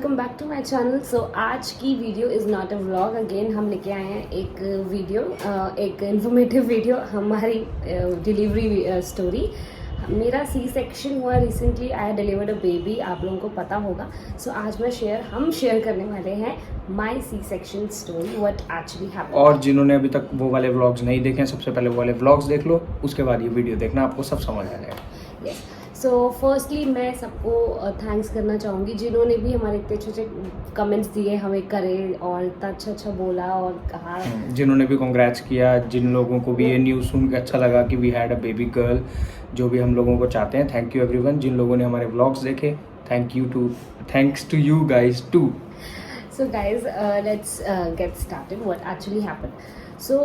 Welcome back to my channel. So आज की video is not a vlog. Again हम लेके आए हैं एक वीडियो, एक इन्फॉर्मेटिव वीडियो, हमारी डिलीवरी स्टोरी। मेरा सी सेक्शन हुआ recently. I delivered a baby, आप लोगों को पता होगा। सो आज हम शेयर करने वाले हैं my C section story, what actually happened. और जिन्होंने अभी तक वो वाले व्लॉग्स नहीं देखे हैं, सबसे पहले वो वाले व्लॉग्स देख लो, उसके बाद ये वीडियो देखना, आपको सब समझ आ जाएगा। यस। सो फर्स्टली मैं सबको थैंक्स करना चाहूँगी जिन्होंने भी हमारे इतने अच्छे अच्छे कमेंट्स दिए, हमें करे और इतना अच्छा बोला और कहा। जिन्होंने भी कॉन्ग्रेट्स किया, जिन लोगों को भी ये न्यूज़ सुन के अच्छा लगा कि we had a baby girl, जो भी हम लोगों को चाहते हैं, थैंक यू एवरीवन। जिन लोगों ने हमारे व्लॉग्स देखे, thanks to you guys too. So guys let's get started what actually happened. So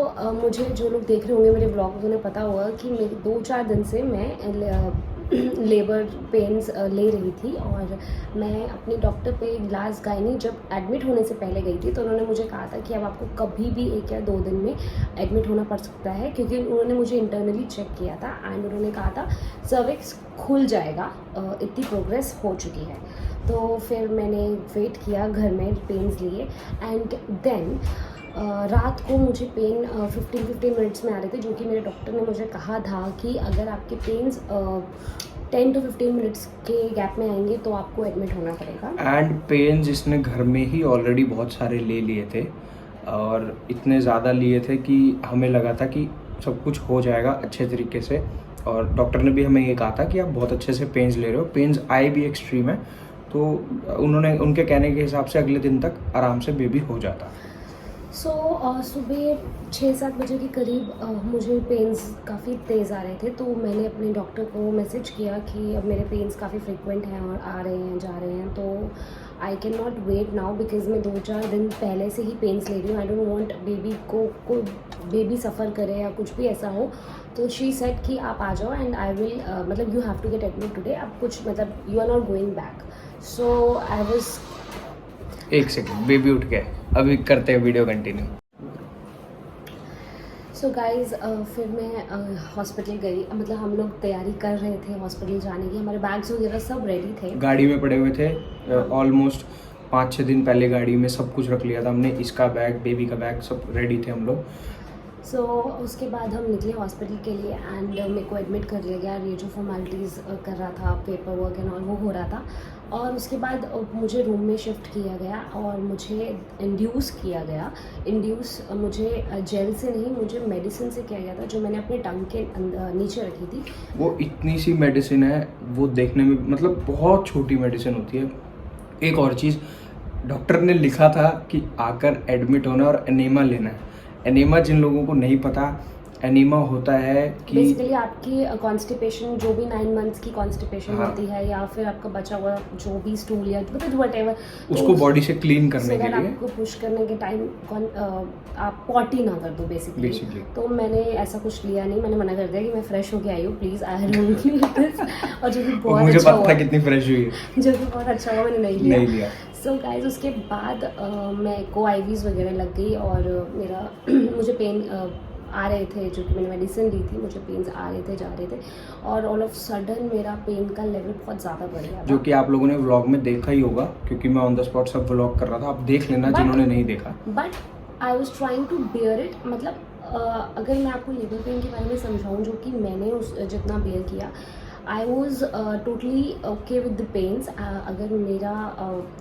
मुझे जो लोग देख रहे होंगे मेरे ब्लॉग, उन्हें पता होगा कि मेरे 2-4 दिन से मैं लेबर पेन्स ले रही थी और मैं अपने डॉक्टर पे लास्ट गायनी जब एडमिट होने से पहले गई थी तो उन्होंने मुझे कहा था कि अब आपको कभी भी 1 या 2 दिन में एडमिट होना पड़ सकता है, क्योंकि उन्होंने मुझे इंटरनली चेक किया था एंड उन्होंने कहा था सर्विक्स खुल जाएगा, इतनी प्रोग्रेस हो चुकी है। तो फिर मैंने वेट किया, घर में पेन्स लिए एंड देन रात को मुझे पेन 15 मिनट्स में आ रहे थे, जो कि मेरे डॉक्टर ने मुझे कहा था कि अगर आपके पेन्स 10 to 15 मिनट्स के गैप में आएंगे तो आपको एडमिट होना पड़ेगा। एंड पेन्स इसने घर में ही ऑलरेडी बहुत सारे ले लिए थे और इतने ज़्यादा लिए थे कि हमें लगा था कि सब कुछ हो जाएगा अच्छे तरीके से। और डॉक्टर ने भी हमें ये कहा था कि आप बहुत अच्छे से पेन्स ले रहे हो, पेन्स आए भी एक्सट्रीम है, तो उन्होंने उनके कहने के हिसाब से अगले दिन तक आराम से बेबी हो जाता। सो सुबह 6-7 बजे के करीब मुझे पेन्स काफ़ी तेज़ आ रहे थे, तो मैंने अपने डॉक्टर को मैसेज किया कि अब मेरे पेन्स काफ़ी फ्रिक्वेंट हैं और आ रहे हैं जा रहे हैं, तो I can not wait now because मैं 2-4 दिन पहले से ही पेन्स ले रही हूँ। आई डोंट वांट बेबी को बेबी सफ़र करे या कुछ भी ऐसा हो। तो शी सेड कि आप आ जाओ एंड आई विल मतलब you have to get admit today, अब कुछ मतलब you are not going back. So I was एक सेकंड, बेबी उठ गए, अभी करते हैं वीडियो कंटिन्यू। सो गाइज़ फिर मैं हॉस्पिटल गई, मतलब हम लोग तैयारी कर रहे थे हॉस्पिटल जाने की, हमारे बैग्स वगैरह सब रेडी थे, गाड़ी में पड़े हुए थे। ऑलमोस्ट 5-6 दिन पहले गाड़ी में सब कुछ रख लिया था हमने, इसका बैग, बेबी का बैग, सब रेडी थे हम लोग। सो उसके बाद हम निकले हॉस्पिटल के लिए एंड मेरे को एडमिट कर लिया गया। ये जो फॉर्मेलिटीज़ कर रहा था, पेपर वर्क एंड ऑल, वो हो रहा था। और उसके बाद मुझे रूम में शिफ्ट किया गया और मुझे इंड्यूस किया गया। इंड्यूस मुझे जेल से नहीं, मुझे मेडिसिन से किया गया था, जो मैंने अपने टंग के नीचे रखी थी। वो इतनी सी मेडिसिन है, वो देखने में मतलब बहुत छोटी मेडिसिन होती है। एक और चीज़, डॉक्टर ने लिखा था कि आकर एडमिट होना और एनेमा लेना है। एनेमा जिन लोगों को नहीं पता, एनीमा होता है कि बेसिकली आपकी कॉन्स्टिपेशन, जो भी 9 मंथ्स की कॉन्स्टिपेशन हाँ, होती है, या फिर आपका बचा हुआ जो भी स्टूल या मतलब व्हाटएवर, उसको बॉडी से क्लीन करने के लिए, आपको पुश करने के टाइम आप पॉटी ना कर दो बेसिकली। तो मैंने ऐसा कुछ लिया नहीं, मैंने मना कर दिया कि मैं फ्रेश होके आई हूँ, please I don't need this. और जो कि बहुत मुझे अच्छा पता हुआ, था कितनी फ्रेश हुई है, जो कि बहुत अच्छा हुआ, मैंने नहीं लिया। सो गाइज उसके बाद मैं को आईवीज़ वगैरह लग गई और मेरा मुझे पेन आ रहे थे, जो कि मैंने मेडिसिन ली थी, मुझे पेन्स आ रहे थे, जा रहे थे, और ऑल ऑफ सडन मेरा पेन का लेवल बहुत ज़्यादा बढ़ गया था, जो कि आप लोगों ने व्लॉग में देखा ही होगा, क्योंकि मैं ऑन द स्पॉट सब व्लॉग कर रहा था, आप देख लेना जिन्होंने नहीं देखा। But I was trying to bear it. मतलब अगर मैं आपको लेबर पेन के बारे में समझाऊँ, जो कि मैंने जितना बियर किया, I was totally okay with the pains. अगर मेरा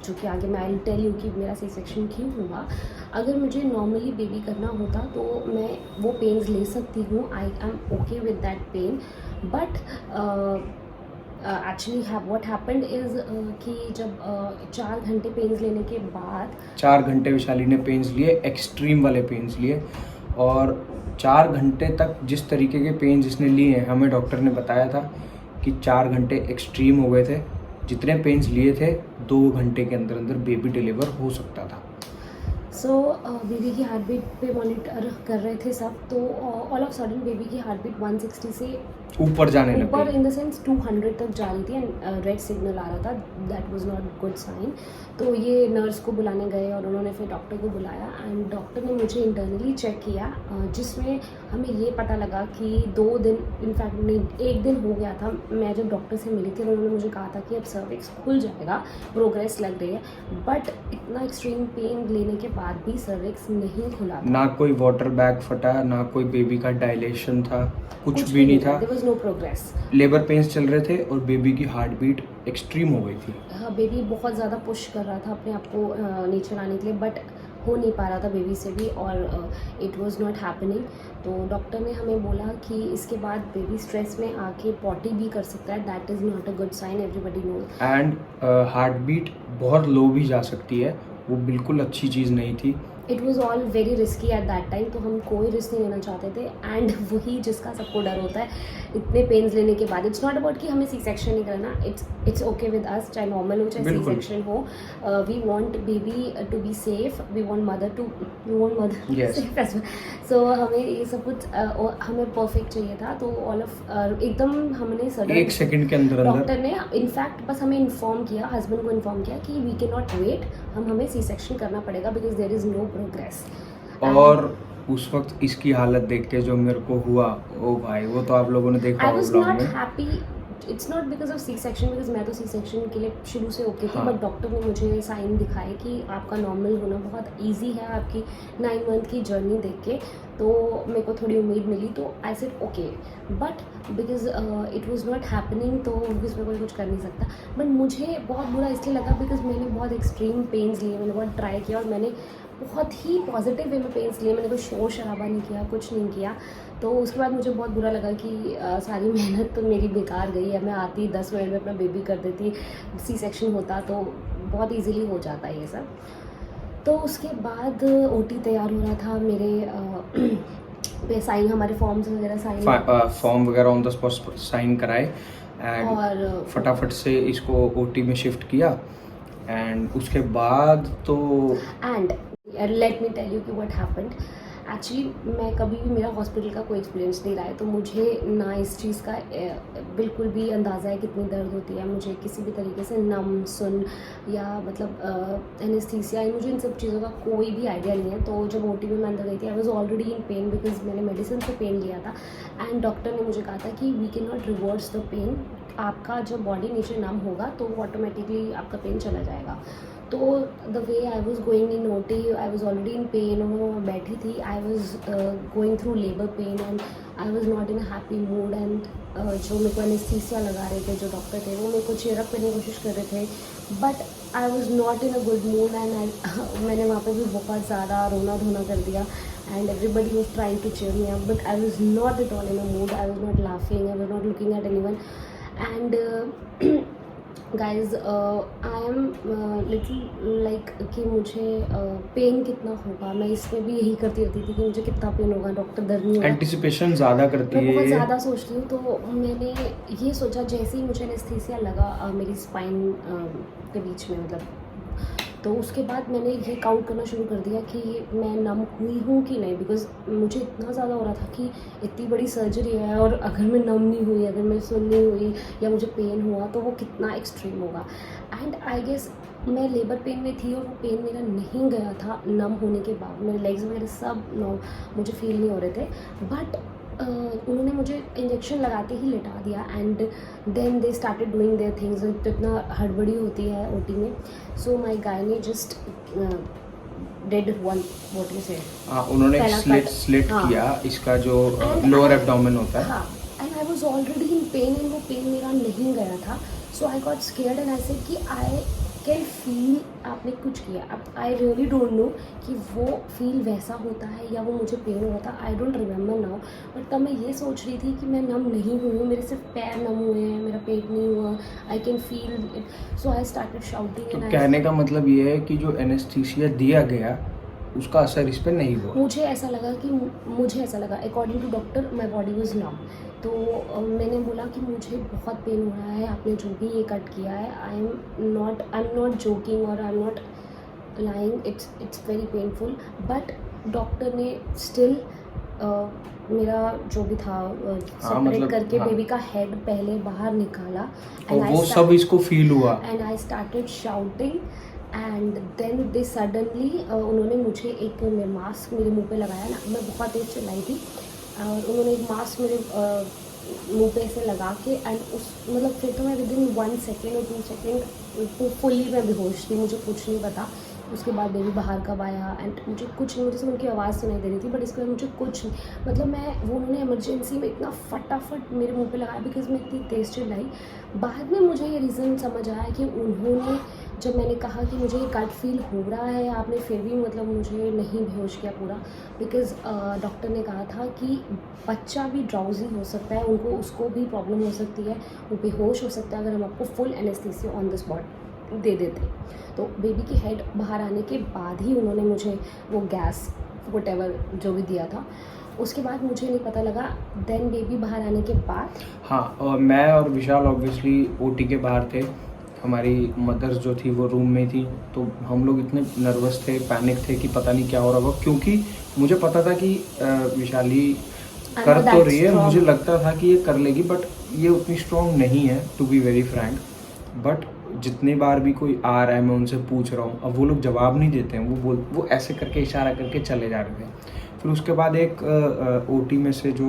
जो कि आगे मैं आई टेल यू कि मेरा सी सेक्शन क्यों हुआ, अगर मुझे नॉर्मली बेबी करना होता तो मैं वो पेन्स ले सकती हूँ, I am okay with that pain. But actually what happened is कि जब 4 घंटे पेन्स लेने के बाद, 4 घंटे विशाली ने पेन्स लिए, एक्सट्रीम वाले पेन्स लिए, और 4 घंटे तक जिस तरीके के पेन्स इसने लिए हैं, हमें डॉक्टर ने बताया था कि 4 घंटे एक्सट्रीम हो गए थे। जितने पेन्स लिए थे, 2 घंटे के अंदर अंदर बेबी डिलीवर हो सकता था। सो बेबी की हार्ट बीट पे मॉनिटर कर रहे थे सब, तो ऑल ऑफ सडन बेबी की हार्ट बीट 160 से ऊपर जाने लग ऊपर गई। इन द सेंस 200 तक जा रही थी एंड रेड सिग्नल आ रहा था, that was not good sign. तो ये नर्स को बुलाने गए और उन्होंने फिर डॉक्टर को बुलाया एंड डॉक्टर ने मुझे इंटरनली चेक किया, जिसमें हमें ये पता लगा कि 2 दिन, इनफैक्ट नहीं 1 दिन हो गया था, मैं जब डॉक्टर से मिली थी उन्होंने मुझे कहा था कि अब सर्विक्स खुल जाएगा, प्रोग्रेस लग रही है, बट इतना एक्सट्रीम पेन लेने के बाद भी सर्विक्स नहीं खुला था। ना कोई वाटर बैग फटा, ना कोई बेबी का डायलेशन था, कुछ भी नहीं था। There was no progress. Labour pains चल रहे थे और बेबी की हार्ट बीट एक्सट्रीम हो गई थी। हाँ, बेबी बहुत ज़्यादा पुश कर रहा था अपने आप को नीचे लाने के लिए, बट हो नहीं पा रहा था बेबी से भी, और इट वाज नॉट हैपनिंग। तो डॉक्टर ने हमें बोला कि इसके बाद बेबी स्ट्रेस में आके पॉटी भी कर सकता है, that is not a good sign, everybody knows. And heart beat बहुत लो भी जा सकती है, वो बिल्कुल अच्छी चीज़ नहीं थी। It was all very risky at that time, तो हम कोई रिस्क नहीं लेना चाहते थे। एंड वही जिसका सबको डर होता है इतने पेन्स लेने के बाद। इट्स नॉट अबाउट कि हमें सी सेक्शन नहीं करना, इट्स ओके विद अस, चाहे नॉर्मल हो चाहे सी बिल्कुल। सेक्शन हो। We want baby to be safe, we want mother Yes. Safe as well. So हमें ये सब कुछ हमें परफेक्ट चाहिए था, तो ऑल ऑफ एकदम हमने सडन 1 सेकंड के अंदर डॉक्टर ने इनफैक्ट बस हमें इन्फॉर्म किया, हस्बैंड को इन्फॉर्म किया कि वी कैन नॉट वेट, हमें सी सेक्शन करना पड़ेगा because there is no progress. और उस वक्त इसकी हालत देख के जो मेरे को हुआ, ओ भाई, वो तो आप लोगों ने देखा आई होगा वॉज ब्लॉग नॉट में। Happy, it's not because of C section, because मैं तो सी सेक्शन के लिए शुरू से ओके थी, हाँ। बट डॉक्टर ने मुझे साइन दिखाए कि आपका नॉर्मल होना बहुत ईजी है, आपकी 9 मंथ की जर्नी देख के, तो मेरे को थोड़ी उम्मीद मिली, तो I said okay. But because it was not happening, तो उसमें कोई कुछ कर नहीं सकता। बट मुझे बहुत बुरा इसलिए लगा बिकॉज मैंने बहुत एक्सट्रीम पेन्स लिए, मैंने बहुत ट्राई किया और मैंने बहुत ही पॉजिटिव वे में पेन्स लिए, मैंने कोई शोर शराबा नहीं किया, कुछ नहीं किया। तो उसके बाद मुझे बहुत बुरा लगा कि सारी मेहनत तो मेरी बेकार गई है। मैं आती 10 मिनट में अपना बेबी कर देती, सी सेक्शन होता तो बहुत इजीली हो जाता ये सब। तो उसके बाद ओटी तैयार हो रहा था, मेरे पे साइन, हमारे फॉर्म्स वगैरह साइन, फॉर्म वगैरह ऑन द स्पॉट साइन कराए एंड और फटाफट से इसको ओटी में शिफ्ट किया। एंड उसके बाद तो and let me tell you कि व्हाट हैपेंड। एक्चुअली मैं कभी भी, मेरा हॉस्पिटल का कोई एक्सपीरियंस नहीं रहा है, तो मुझे ना इस चीज़ का बिल्कुल भी अंदाज़ा है कितनी दर्द होती है। मुझे किसी भी तरीके से नम सुन या मतलब एनेस्थीसिया, मुझे इन सब चीज़ों का कोई भी आइडिया नहीं है। तो जब ओटी में मैं अंदर गई थी, I was already in pain because मैंने मेडिसिन से पेन लिया था, एंड डॉक्टर ने मुझे कहा था कि we can not reverse the pain, आपका जब बॉडी नीचे नम होगा तो ऑटोमेटिकली आपका पेन चला जाएगा। तो the way I was going in OT, I was already in pen, और मैं बैठी थी, I was going through labour pain and I was not in a happy mood. And जो मेरे को एनेस्थीसिया लगा रहे थे, जो डॉक्टर थे, वो मेरे को चेयर अप करने की कोशिश कर रहे थे, but I was not in a good mood. And मैंने वहाँ पे भी बहुत ज़्यादा रोना धोना कर दिया, and everybody was trying to cheer me up, but I was not at all in a mood. I was not laughing, I was not looking at anyone. And guys, I am little like कि मुझे pen कितना होगा, मैं इसमें भी यही करती रहती थी कि मुझे कितना पेन होगा, डॉक्टर डर नहीं होगा, एंटिसिपेशन ज़्यादा करती मैं बहुत है। ज़्यादा सोचती हूँ। तो मैंने ये सोचा, जैसे ही मुझे एनेस्थीसिया लगा मेरी स्पाइन के बीच में, मतलब, तो उसके बाद मैंने ये काउंट करना शुरू कर दिया कि मैं नम हुई हूँ कि नहीं, बिकॉज मुझे इतना ज़्यादा हो रहा था कि इतनी बड़ी सर्जरी है और अगर मैं नम नहीं हुई, अगर मैं सुन नहीं हुई या मुझे पेन हुआ तो वो कितना एक्सट्रीम होगा। एंड आई गेस मैं लेबर पेन में थी और वो पेन मेरा नहीं गया था नम होने के बाद, मेरे लेग्स वगैरह सब मुझे फील नहीं हो रहे थे, बट उन्होंने मुझे इंजेक्शन लगाते ही लिटा दिया and then they started doing their things. तो इतना हड़बड़ी होती है ओटी में। So my gynae just dead one, what you say, उन्होंने पहला स्लिट हाँ। किया इसका जो And लोअर I- एब्डोमेन होता है। हाँ, and I was already in pain and वो पेन मेरा नहीं गया था। So I got scared and I said कि आई कैन फील आपने कुछ किया। अब आई रियली डोंट नो कि वो फील वैसा होता है या वो मुझे पेन हो रहा था, I don't remember now. But तब मैं ये सोच रही थी कि मैं नम नहीं हुई हूँ, मेरे सिर्फ पैर नम हुए हैं, मेरा पेट नहीं हुआ, I can feel it. So I started shouting तो एंड कहने का मतलब ये है कि जो एनेस्थीसिया दिया गया उसका असर इस पर नहीं हुआ। मुझे ऐसा लगा according to doctor my body was numb. तो मैंने बोला कि मुझे बहुत पेन हो रहा है, आपने जो भी ये कट किया है, आई एम नॉट जोकिंग और I am not lying, it's very painful. But doctor ने स्टिल मेरा जो भी था हाँ, सेपरेट मतलब करके हाँ, बेबी का हेड पहले बाहर निकाला और वो सब इसको फील हुआ। And I started shouting and then they suddenly उन्होंने मुझे एक मास्क मेरे मुंह पे लगाया ना, मैं बहुत तेज चिल्लाई थी और उन्होंने एक मास्क मेरे मुंह पे ऐसे लगा के एंड उस मतलब फिर तो मैं विद इन 1 सेकेंड और 2 सेकेंड फुल्ली मैं बेहोश थी, मुझे कुछ नहीं पता। उसके बाद बेबी बाहर कब आया एंड मुझे कुछ नहीं, मुझे सिर्फ उनकी आवाज़ सुनाई दे रही थी, बट इसके बाद मुझे कुछ नहीं, मतलब मैं वो उन्होंने इमरजेंसी में इतना फटाफट मेरे मुंह पे लगाया बिकॉज मैं इतनी तेज़ चिल्लाई। बाद में मुझे ये रीज़न समझ आया कि उन्होंने जब मैंने कहा कि मुझे ये गट फील हो रहा है, आपने फिर भी मतलब मुझे नहीं बेहोश किया पूरा, बिकॉज डॉक्टर ने कहा था कि बच्चा भी ड्राउजी हो सकता है, उनको उसको भी प्रॉब्लम हो सकती है, वो बेहोश हो सकता है अगर हम आपको full anaesthesia on the spot दे देते। तो बेबी की हेड बाहर आने के बाद ही उन्होंने मुझे वो गैस वटेवर जो भी दिया था, उसके बाद मुझे नहीं पता लगा। देन बेबी बाहर आने के बाद हाँ, और मैं और विशाल ऑब्वियसली ओटी के बाहर थे, हमारी मदर्स जो थी वो रूम में थी, तो हम लोग इतने नर्वस थे, पैनिक थे कि पता नहीं क्या हो रहा होगा, क्योंकि मुझे पता था कि विशाली कर तो रही है, मुझे लगता था कि ये कर लेगी, बट ये उतनी स्ट्रॉन्ग नहीं है to be very frank. But जितनी बार भी कोई आ रहा है मैं उनसे पूछ रहा हूँ, अब वो लोग जवाब नहीं देते हैं, वो ऐसे करके इशारा करके चले जा रहे थे। फिर उसके बाद एक ओटी में से जो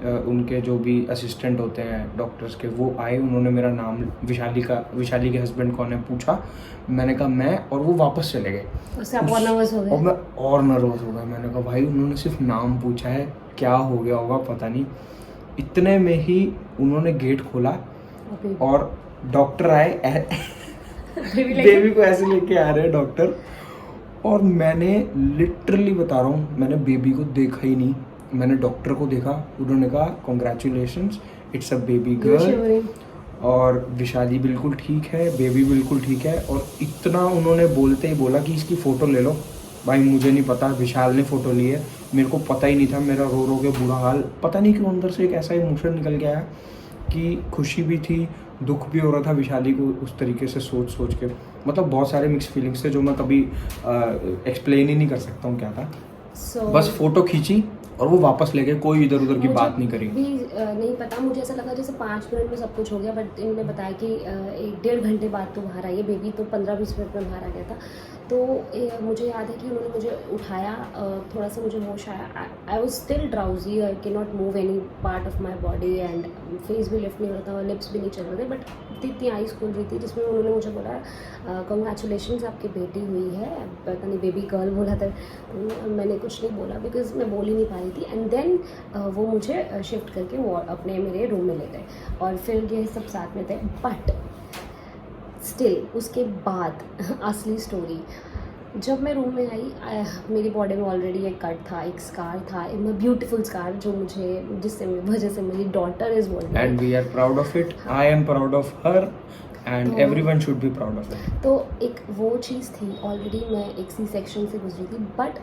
उनके जो भी असिस्टेंट होते हैं डॉक्टर्स के, वो आए, उन्होंने मेरा नाम विशाली के हस्बैंड कौन है पूछा, मैंने कहा मैं, और वो वापस चले गए। उससे आप और नर्वस हो गए? और मैं और नर्वस हो गया, मैंने कहा भाई उन्होंने सिर्फ नाम पूछा है, क्या हो गया होगा पता नहीं। इतने में ही उन्होंने गेट खोला और डॉक्टर आए बेबी को ऐसे लेके आ रहे हैं डॉक्टर, और मैंने लिटरली बता रहा हूँ, मैंने बेबी को देखा ही नहीं, मैंने डॉक्टर को देखा, उन्होंने कहा congratulations it's a baby girl, और विशाली बिल्कुल ठीक है, बेबी बिल्कुल ठीक है। और इतना उन्होंने बोलते ही बोला कि इसकी फ़ोटो ले लो। भाई मुझे नहीं पता, विशाल ने फ़ोटो ली है, मेरे को पता ही नहीं था, मेरा रो रो के बुरा हाल, पता नहीं क्यों अंदर से एक ऐसा इमोशन निकल के आया कि खुशी भी थी, दुख भी हो रहा था विशाली को उस तरीके से सोच सोच के, मतलब बहुत सारे मिक्स फीलिंग्स थे जो मैं कभी एक्सप्लेन ही नहीं कर सकता हूँ क्या था। बस फ़ोटो खींची और वो वापस ले गए, कोई इधर उधर की बात नहीं करी। भी नहीं पता, मुझे ऐसा लगा जैसे 5 मिनट में सब कुछ हो गया, बट इन्होंने बताया कि 1-1.5 घंटे बाद तो बाहर आई है बेबी, तो 15-20 मिनट में बाहर आ गया था। तो मुझे याद है कि उन्होंने मुझे उठाया, थोड़ा सा मुझे होश आया, I was still drowsy, I can not move any part of my body and face भी लिफ्ट नहीं हो रहा था और लिप्स भी नहीं चल रहे थे, बट इतनी आईज खुल रही थी, जिसमें उन्होंने मुझे बोला कॉन्ग्रेचुलेशंस आपकी बेटी हुई है, पता नहीं बेबी गर्ल बोला था, तो मैंने कुछ नहीं बोला बिकॉज मैं बोल ही नहीं पा रही थी। एंड देन वो मुझे शिफ्ट करके वो अपने मेरे रूम में ले गए और फिर ये सब साथ में थे। बट स्टिल उसके बाद असली स्टोरी, जब मैं रूम में आई, मेरी बॉडी में ऑलरेडी एक कट था, एक स्कार था, एक ब्यूटीफुल स्कार जो मुझे, जिससे वजह से मेरी डॉटर इज बोल रही, and we are proud of it, I am proud of her and everyone should be proud of it. तो एक वो चीज़ थी, ऑलरेडी मैं एक सी सेक्शन से गुजरी थी, बट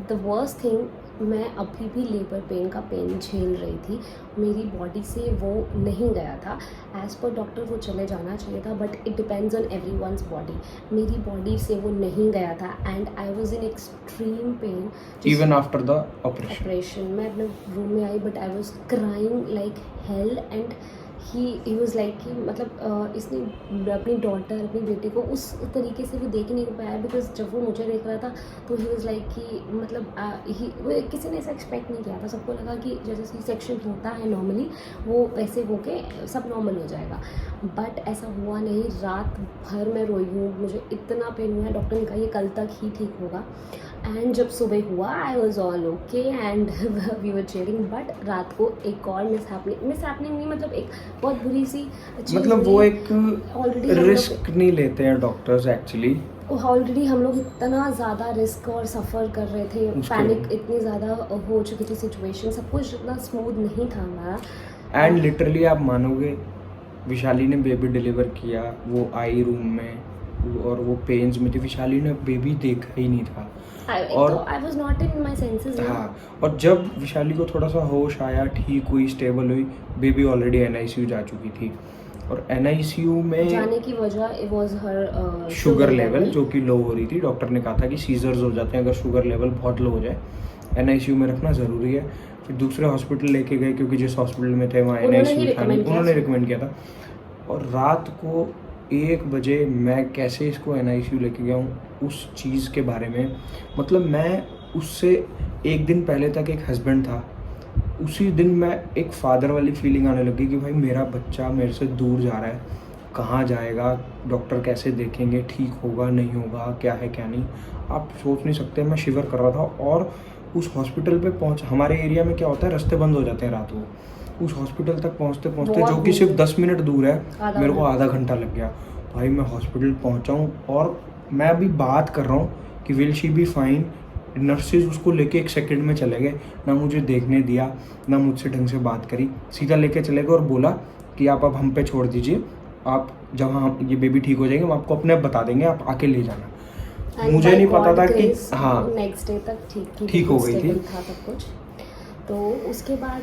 द वर्स्ट थिंग, मैं अभी भी लेबर पेन का पेन झेल रही थी, मेरी बॉडी से वो नहीं गया था। एज़ पर डॉक्टर वो चले जाना चाहिए था, but it depends on every one's body, मेरी बॉडी से वो नहीं गया था and I was in extreme pain even after the operation. मैं अपने रूम में आई but I was crying like hell and he was like कि मतलब इसने अपनी डॉटर, अपनी बेटी को उस तरीके से भी देख ही नहीं पाया, बिकॉज जब वो मुझे देख रहा था तो ही वॉज लाइक कि मतलब किसी ने ऐसा एक्सपेक्ट नहीं किया था, सबको लगा कि जैसे सी सेक्शन होता है नॉर्मली वो वैसे होके सब नॉर्मल हो जाएगा, बट ऐसा हुआ नहीं। रात भर मैं रोई हूँ, मुझे इतना पेन हुआ है, डॉक्टर ने कहा ये कल तक ही ठीक होगा, एंड जब सुबह हुआ I was all okay and we were cheering. But रात को एक और मिस हैपनिंग नहीं, मतलब एक बहुत बुरी सी, मतलब वो एक रिस्क नहीं लेते हैं डॉक्टर्स एक्चुअली, ऑलरेडी हम लोग इतना ज़्यादा रिस्क और सफ़र कर रहे थे, पैनिक इतनी ज़्यादा हो चुकी थी सिचुएशन, सब कुछ इतना स्मूथ नहीं था हमारा। एंड लिटरली आप मानोगे, विशाली ने बेबी डिलीवर किया, वो आई रूम में और वो पेन्स में थी, विशाली ने बेबी देखा ही नहीं था और I was not in my senses. हाँ, और जब विशाली को थोड़ा सा होश आया, ठीक हुई, स्टेबल हुई, बेबी ऑलरेडी एनआईसीयू जा चुकी थी, और एनआईसीयू में जाने की वजह it was her sugar level जो कि लो हो रही थी। डॉक्टर ने कहा था कि सीजर्स हो जाते हैं अगर शुगर लेवल बहुत लो हो जाए, NICU में रखना ज़रूरी है। फिर दूसरे हॉस्पिटल लेके गए क्योंकि जिस हॉस्पिटल में थे वहाँ उन्होंने ही NICU था नहीं, recommend किया उन्होंने था। रिकमेंड किया था। और रात को 1 बजे मैं कैसे इसको NICU लेके गया हूँ उस चीज़ के बारे में, मतलब मैं उससे 1 दिन पहले तक एक हस्बैंड था, उसी दिन मैं एक फ़ादर वाली फीलिंग आने लगी कि भाई मेरा बच्चा मेरे से दूर जा रहा है, कहाँ जाएगा, डॉक्टर कैसे देखेंगे, ठीक होगा नहीं होगा, क्या है क्या नहीं, आप सोच नहीं सकते। मैं शिवर कर रहा था। और उस हॉस्पिटल पे पहुँच, हमारे एरिया में क्या होता है, रास्ते बंद हो जाते हैं रात को। उस हॉस्पिटल तक पहुँचते पहुँचते, बहुत जो कि दूर सिर्फ है। 10 मिनट दूर है, आधा मेरे को घंटा। आधा घंटा लग गया। भाई मैं हॉस्पिटल पहुँचा हूँ और मैं अभी बात कर रहा हूँ कि will she be fine, nurses उसको लेके 1 सेकंड में चले गए, ना मुझे देखने दिया, ना मुझसे ढंग से बात करी, सीधा लेके चले गए और बोला कि आप अब हम पे छोड़ दीजिए, आप जब हम ये बेबी ठीक हो जाएंगे हम आपको अपने आप बता देंगे, आप आके ले जाना। And मुझे by नहीं पता God था कि grace, हाँ नेक्स्ट डे तक ठीक हो गई थी। स्टेबल था सब कुछ। तो उसके बाद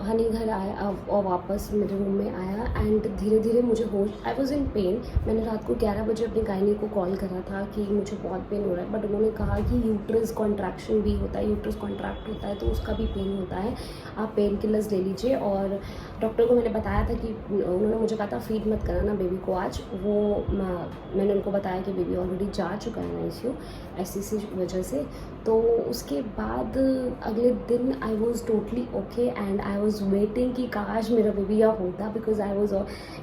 हनी घर आया और वापस मेरे रूम में आया एंड धीरे धीरे मुझे होश, आई वॉज इन पेन। मैंने रात को 11 बजे अपने गायनी को कॉल करा था कि मुझे बहुत पेन हो रहा है, बट उन्होंने कहा कि यूट्रस कॉन्ट्रैक्शन भी होता है, यूट्रस कॉन्ट्रैक्ट होता है तो उसका भी पेन होता है, आप पेन किलर्स ले लीजिए। और डॉक्टर को मैंने बताया था कि उन्होंने मुझे कहा था फीड मत कराना बेबी को आज, वो मैंने उनको बताया कि बेबी ऑलरेडी जा चुका है NICU ऐसी वजह से। तो उसके बाद अगले दिन आई was totally okay and I was waiting कि काश मेरा बेबी यहाँ होता, because I was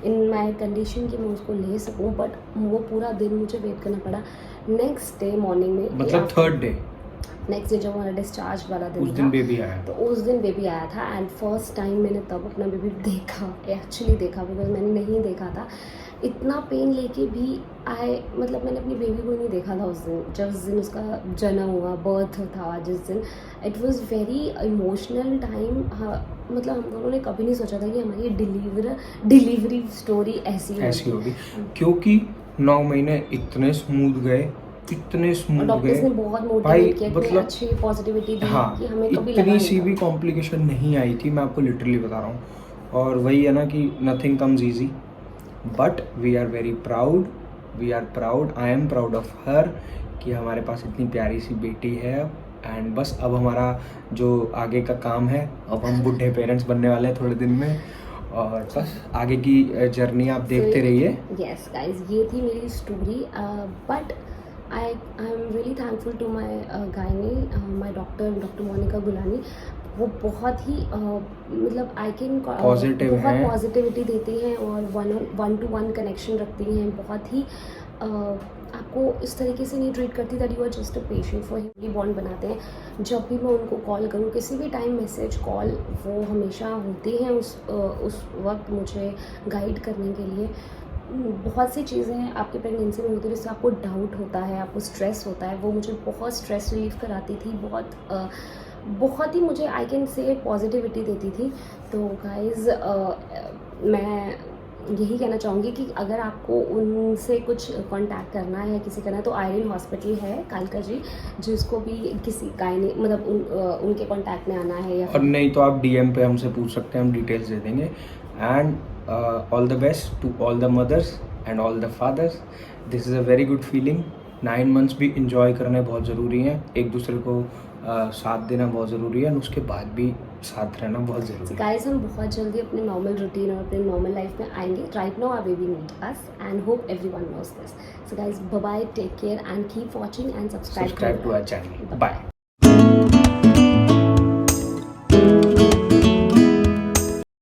in my condition कि मैं उसको ले सकूँ, बट वो पूरा दिन मुझे वेट करना पड़ा। नेक्स्ट डे मॉर्निंग में, मतलब 3rd डे नेक्स्ट डे जब हमारा डिस्चार्ज वाला दिन उस था, दिन बेबी आया। तो उस दिन बेबी आया था एंड फर्स्ट टाइम मैंने तब अपना बेबी देखा, एक्चुअली देखा, बिकॉज मैंने नहीं देखा था। इतना पेन लेके भी मतलब मैंने अपनी बेबी को नहीं देखा था उस दिन, जब उस दिन उसका जन्म हुआ, बर्थ था जिस दिन। It was very emotional time. हाँ, मतलब हम दोनों ने कभी नहीं सोचा था कि हमारी डिलीवरी स्टोरी ऐसी होगी, क्योंकि 9 महीने इतने स्मूथ गए, इतने स्मूथ डॉक्टर्स गए ने बहुत भाई, मोटिवेट किया, इतनी मतलब अच्छी पॉजिटिविटी दी हाँ, कि हमें कभी लगा इतनी नहीं सी था। भी कॉम्प्लिकेशन नहीं आई थी, मैं आपको लिटरली बता रहा हूँ। और वही है ना कि nothing comes easy, but we are very proud, I am proud of her कि हमारे पास इतनी प्यारी सी बेटी है। एंड बस अब हमारा जो आगे का काम है, अब हम बुढ़े पेरेंट्स बनने वाले हैं थोड़े दिन में, और बस आगे की जर्नी आप देखते रहिए। यस गाइज, ये थी मेरी story, but I am really thankful to my gynae, my doctor Monica Gulani. वो बहुत ही मतलब आई कैन Positive बहुत हैं। पॉजिटिविटी देती हैं और 1-to-1 कनेक्शन रखती हैं, बहुत ही आपको इस तरीके से नहीं ट्रीट करती that you are just a patient for him. Bond बनाते हैं। जब भी मैं उनको कॉल करूँ, किसी भी टाइम मैसेज कॉल, वो हमेशा होती हैं उस वक्त मुझे गाइड करने के लिए। बहुत सी चीज़ें आपके प्रेगनेंसी में होती है जिससे आपको डाउट होता है, आपको स्ट्रेस होता है, वो मुझे बहुत स्ट्रेस रिलीव कराती थी, बहुत ही मुझे आई कैन से पॉजिटिविटी देती थी। तो गाइज़ मैं यही कहना चाहूँगी कि अगर आपको उनसे कुछ कांटेक्ट करना है, किसी करना है, तो आयरन हॉस्पिटल है कालका जी, जिसको भी किसी गायनी मतलब उनके कांटेक्ट में आना है, या और नहीं तो आप DM पे हमसे पूछ सकते हैं, हम डिटेल्स दे देंगे। And all the best to all the mothers and all the fathers. This is a very good feeling. 9 months भी इंजॉय करने बहुत ज़रूरी हैं, एक दूसरे को साथ देना बहुत ज़रूरी है, और उसके बाद भी साथ रहना बहुत ज़रूरी है। गाइस, हम बहुत जल्दी अपने नॉर्मल रूटीन और अपने नॉर्मल लाइफ में आएंगे। Right now our baby need us and hope everyone knows this. So guys, bye bye, take care and keep watching and subscribe to our channel. Bye.